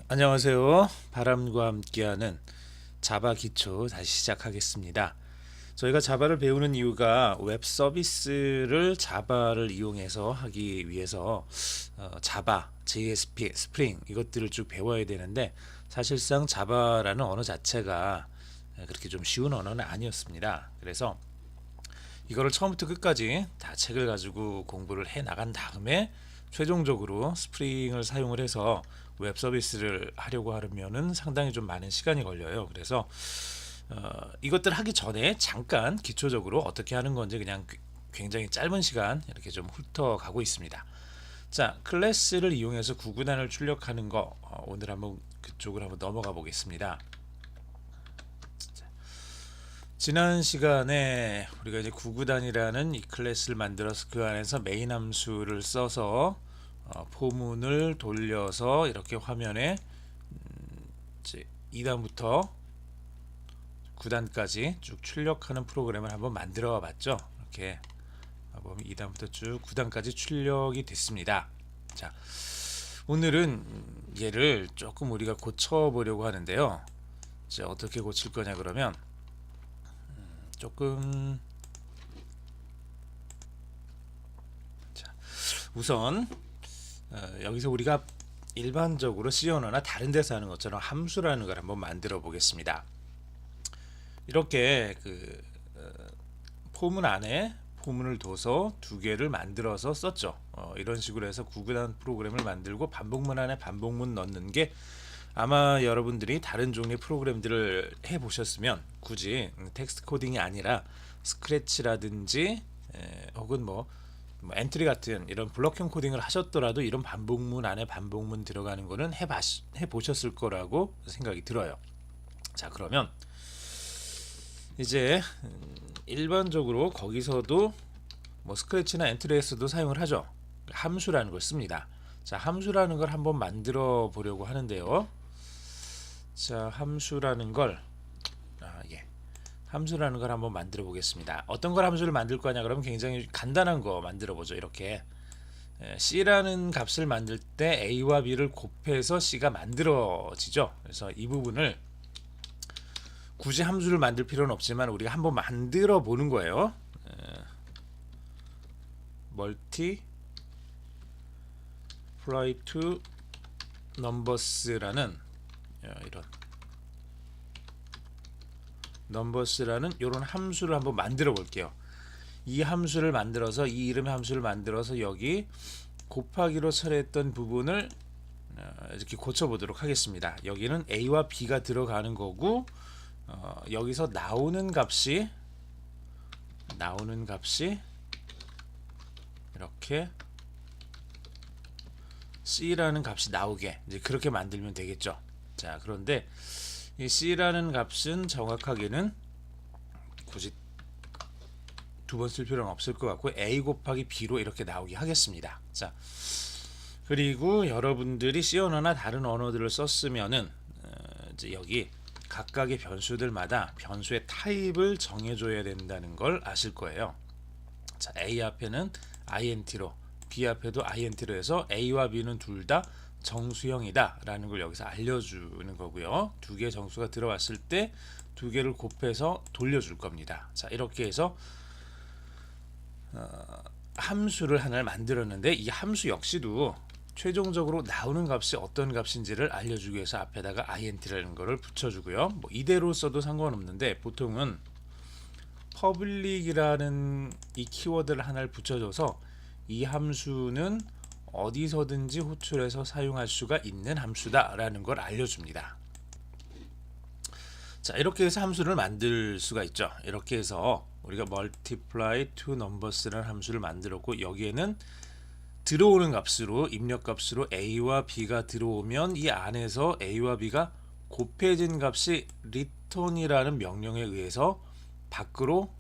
안녕하세요. 바람과 함께하는 자바 기초 다시 시작하겠습니다. 저희가 자바를 배우는 이유가 웹 서비스를 자바를 이용해서 하기 위해서 자바, JSP, 스프링 이것들을 쭉 배워야 되는데 사실상 자바라는 언어 자체가 그렇게 좀 쉬운 언어는 아니었습니다. 그래서 이거를 처음부터 끝까지 다 책을 가지고 공부를 해 나간 다음에 최종적으로 스프링을 사용을 해서 웹 서비스를 하려고 하면은 상당히 좀 많은 시간이 걸려요. 그래서 이것들 하기 전에 잠깐 기초적으로 어떻게 하는 건지 그냥 굉장히 짧은 시간 이렇게 좀 훑어가고 있습니다. 자, 클래스를 이용해서 구구단을 출력하는 거 오늘 한번 그쪽으로 한번 넘어가 보겠습니다. 지난 시간에 우리가 이제 구구단이라는 이 클래스를 만들어서 그 안에서 메인 함수를 써서 포문을 돌려서 이렇게 화면에 이제 2단부터 9단까지 쭉 출력하는 프로그램을 한번 만들어 봤죠. 이렇게 보면 2단부터 쭉 9단까지 출력이 됐습니다. 자, 오늘은 얘를 조금 우리가 고쳐 보려고 하는데요. 이제 어떻게 고칠 거냐 그러면 조금 자, 우선 여기서 우리가 일반적으로 C 언어나 다른 데서 하는 것처럼 함수라는 걸 한번 만들어 보겠습니다. 이렇게 포문 안에 포문을 둬서 두 개를 만들어서 썼죠. 이런 식으로 해서 구구단 프로그램을 만들고 반복문 안에 반복문 넣는 게 아마 여러분들이 다른 종류의 프로그램들을 해 보셨으면 굳이 텍스트 코딩이 아니라 스크래치라든지 혹은 뭐 엔트리 같은 이런 블록형 코딩을 하셨더라도 이런 반복문 안에 반복문 들어가는 거는 해 보셨을 거라고 생각이 들어요. 자, 그러면 이제 일반적으로 거기서도 뭐 스크래치나 엔트리에서도 사용을 하죠. 함수라는 걸 씁니다. 자, 함수라는 걸 한번 만들어 보려고 하는데요. 자, 함수라는 걸 함수라는 걸 한번 만들어 보겠습니다. 어떤 걸 함수를 만들 거냐 그러면 굉장히 간단한 거 만들어 보죠. 이렇게 C라는 값을 만들 때 A와 B를 곱해서 C가 만들어지죠. 그래서 이 부분을 굳이 함수를 만들 필요는 없지만 우리가 한번 만들어 보는 거예요. multiply to numbers라는 이런 numbers라는 이런 함수를 한번 만들어 볼게요. 이 함수를 만들어서 이 이름의 함수를 만들어서 여기 곱하기로 처리했던 부분을 이렇게 고쳐 보도록 하겠습니다. 여기는 A와 B가 들어가는 거고 여기서 나오는 값이 이렇게 C라는 값이 나오게 이제 그렇게 만들면 되겠죠. 자, 그런데 이 C라는 값은 정확하게는 굳이 두 번 쓸 필요는 없을 것 같고 A 곱하기 B로 이렇게 나오게 하겠습니다. 자, 그리고 여러분들이 C 언어나 다른 언어들을 썼으면은 이제 여기 각각의 변수들마다 변수의 타입을 정해줘야 된다는 걸 아실 거예요. 자, A 앞에는 int로 B 앞에도 int로 해서 A와 B는 둘 다 정수형이다 라는 걸 여기서 알려주는 거고요. 두 개의 정수가 들어왔을 때 두 개를 곱해서 돌려줄 겁니다. 자, 이렇게 해서 함수를 하나를 만들었는데 이 함수 역시도 최종적으로 나오는 값이 어떤 값인지를 알려주기 위해서 앞에다가 int라는 거를 붙여주고요. 뭐 이대로 써도 상관없는데 보통은 public이라는 이 키워드를 하나를 붙여줘서 이 함수는 어디서든지 호출해서 사용할 수가 있는 함수다라는 걸 알려줍니다. 자, 이렇게 해서 함수를 만들 수가 있죠. 이렇게 해서 우리가 multiply to numbers라는 함수를 만들었고 여기에는 들어오는 값으로 입력값으로 A와 B가 들어오면 이 안에서 A와 B가 곱해진 값이 return이라는 명령에 의해서 밖으로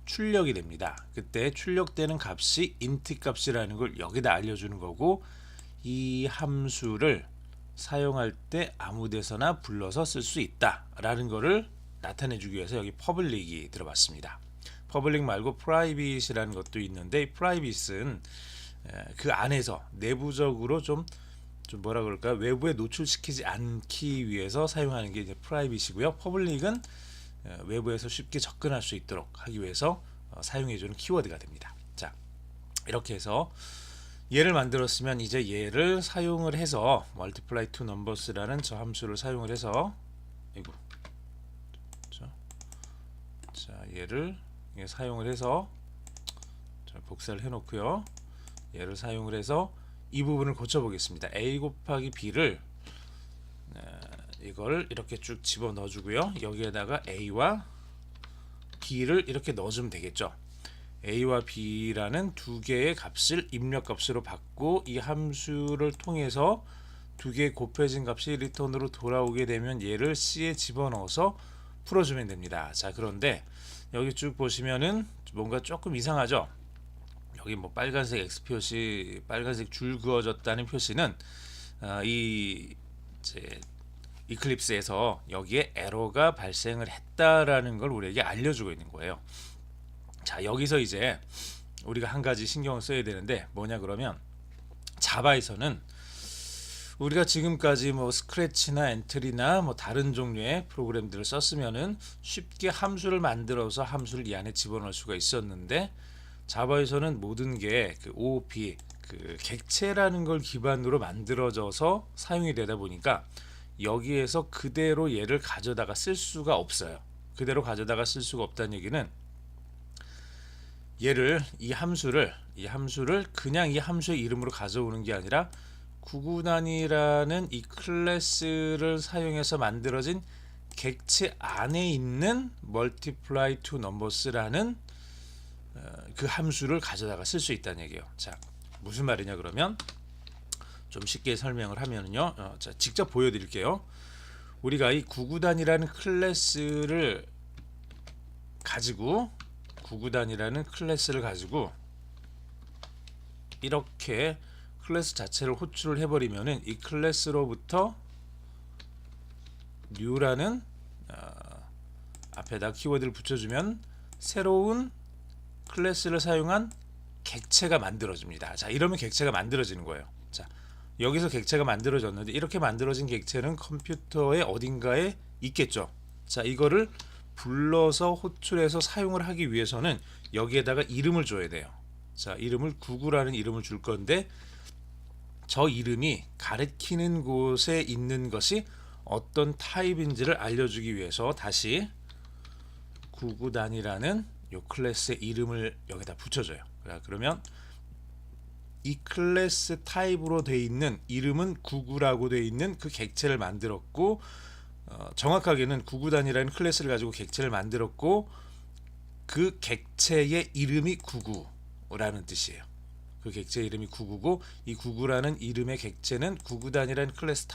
출력이 됩니다. 그때 출력되는 값이 int 값이라는 걸 여기다 알려주는 거고 이 함수를 사용할 때 아무 데서나 불러서 쓸 수 있다 라는 거를 나타내 주기 위해서 여기 public이 들어봤습니다. public 말고 private이라는 것도 있는데 private는 그 안에서 내부적으로 좀 좀 뭐라 그럴까요? 외부에 노출시키지 않기 위해서 사용하는 게 이제 프라이빗이고요. 퍼블릭은 외부에서 쉽게 접근할 수 있도록 하기 위해서 사용해주는 키워드가 됩니다. 자, 이렇게 해서 얘를 만들었으면 이제 얘를 사용을 해서 multiply two numbers라는 저 함수를 사용을 해서 이거 자 얘를 사용을 해서 자, 복사를 해놓고요. 얘를 사용을 해서 이 부분을 고쳐보겠습니다. a 곱하기 b를 이걸 이렇게 쭉 집어 넣어주고요. 여기에다가 a와 b를 이렇게 넣어주면 되겠죠. a와 b라는 두 개의 값을 입력값으로 받고 이 함수를 통해서 두 개의 곱해진 값이 리턴으로 돌아오게 되면 얘를 c에 집어넣어서 풀어주면 됩니다. 자, 그런데 여기 쭉 보시면은 뭔가 조금 이상하죠. 여기 뭐 빨간색 X 표시, 빨간색 줄 그어졌다는 표시는 이 이제 이클립스에서 여기에 에러가 발생을 했다라는 걸 우리에게 알려주고 있는 거예요. 자, 여기서 이제 우리가 한 가지 신경을 써야 되는데 뭐냐 그러면 자바에서는 우리가 지금까지 뭐 스크래치나 엔트리나 뭐 다른 종류의 프로그램들을 썼으면은 쉽게 함수를 만들어서 함수를 이 안에 집어넣을 수가 있었는데 자바에서는 모든 게 그 OOP 그 객체라는 걸 기반으로 만들어져서 사용이 되다 보니까 여기에서 그대로 얘를 가져다가 쓸 수가 없어요. 그대로 가져다가 쓸 수가 없다는 얘기는 얘를 이 함수를 그냥 이 함수의 이름으로 가져오는 게 아니라 구구단이라는 이 클래스를 사용해서 만들어진 객체 안에 있는 multiply two numbers라는 그 함수를 가져다가 쓸 수 있다는 얘기예요. 자, 무슨 말이냐 그러면 좀 쉽게 설명을 하면요. 자, 직접 보여드릴게요. 우리가 이 구구단이라는 클래스를 가지고 이렇게 클래스 자체를 호출을 해버리면은 이 클래스로부터 new라는 앞에다 키워드를 붙여주면 새로운 클래스를 사용한 객체가 만들어집니다. 자, 이러면 객체가 만들어지는 거예요. 자, 여기서 객체가 만들어졌는데 이렇게 만들어진 객체는 컴퓨터의 어딘가에 있겠죠. 자, 이거를 불러서 호출해서 사용을 하기 위해서는 여기에다가 이름을 줘야 돼요. 자, 이름을 구구라는 이름을 줄 건데 저 이름이 가리키는 곳에 있는 것이 어떤 타입인지를 알려주기 위해서 다시 구구단이라는 요 클래스의 이름을 여기다 붙여줘요. 그러면 이 클래스 타입으로 되어 있는 이름은 구구라고 되어 있는 그 객체를 만들었고 정확하게는 구구단이라는 클래스를 가지고 객체를 만들었고 그 객체의 이름이 구구라는 뜻이에요. 그 객체 이름이 구구고 이 구구라는 이름의 객체는 구구단이라는 클래스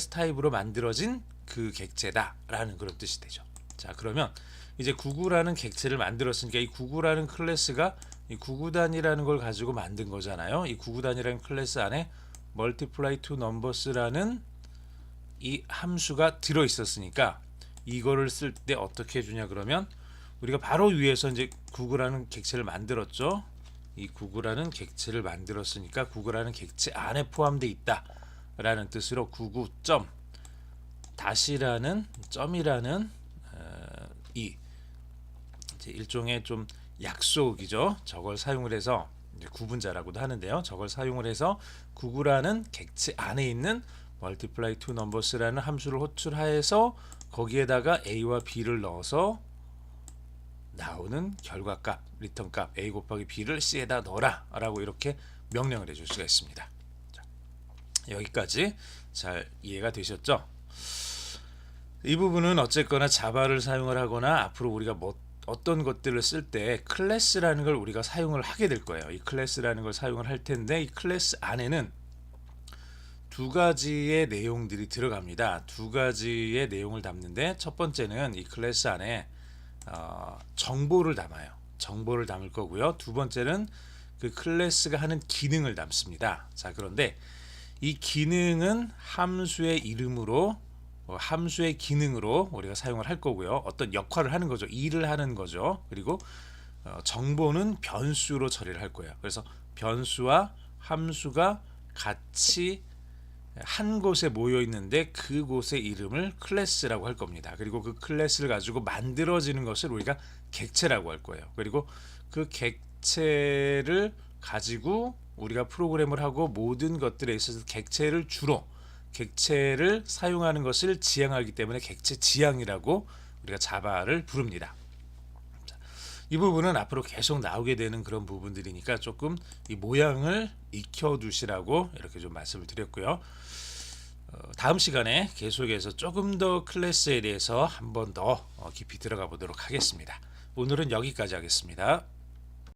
타입으로 만들어진 그 객체다라는 그런 뜻이 되죠. 자, 그러면 이제 구구라는 객체를 만들었으니까 이 구구라는 클래스가 이 구구단이라는 걸 가지고 만든 거잖아요. 이 구구단이라는 클래스 안에 multiply two numbers라는 이 함수가 들어 있었으니까 이거를 쓸 때 어떻게 해주냐 그러면 우리가 바로 위에서 이제 구구라는 객체를 만들었죠. 이 구구라는 객체를 만들었으니까 구구라는 객체 안에 포함되어 있다라는 뜻으로 구구 점 다시라는 점이라는 이 일종의 좀 약속이죠. 저걸 사용을 해서 이제 구분자라고도 하는데요. 저걸 사용을 해서 구구라는 객체 안에 있는 multiply two numbers라는 함수를 호출하여서 거기에다가 a와 b를 넣어서 나오는 결과값, 리턴값 a 곱하기 b를 c에다 넣어라 라고 이렇게 명령을 해줄 수가 있습니다. 자, 여기까지 잘 이해가 되셨죠? 이 부분은 어쨌거나 자바를 사용을 하거나 앞으로 우리가 어떤 것들을 쓸 때 클래스라는 걸 우리가 사용을 하게 될 거예요. 이 클래스라는 걸 사용을 할 텐데 이 클래스 안에는 두 가지의 내용들이 들어갑니다. 두 가지의 내용을 담는데 첫 번째는 이 클래스 안에 정보를 담아요. 정보를 담을 거고요. 두 번째는 그 클래스가 하는 기능을 담습니다. 자, 그런데 이 기능은 함수의 이름으로 함수의 기능으로 우리가 사용을 할 거고요. 어떤 역할을 하는 거죠. 일을 하는 거죠. 그리고 정보는 변수로 처리를 할 거예요. 그래서 변수와 함수가 같이 한 곳에 모여 있는데 그곳의 이름을 클래스라고 할 겁니다. 그리고 그 클래스를 가지고 만들어지는 것을 우리가 객체라고 할 거예요. 그리고 그 객체를 가지고 우리가 프로그램을 하고 모든 것들에 있어서 객체를 사용하는 것을 지향하기 때문에 객체 지향이라고 우리가 자바를 부릅니다. 이 부분은 앞으로 계속 나오게 되는 그런 부분들이니까 조금 이 모양을 익혀두시라고 이렇게 좀 말씀을 드렸고요. 다음 시간에 계속해서 조금 더 클래스에 대해서 한 번 더 깊이 들어가 보도록 하겠습니다. 오늘은 여기까지 하겠습니다.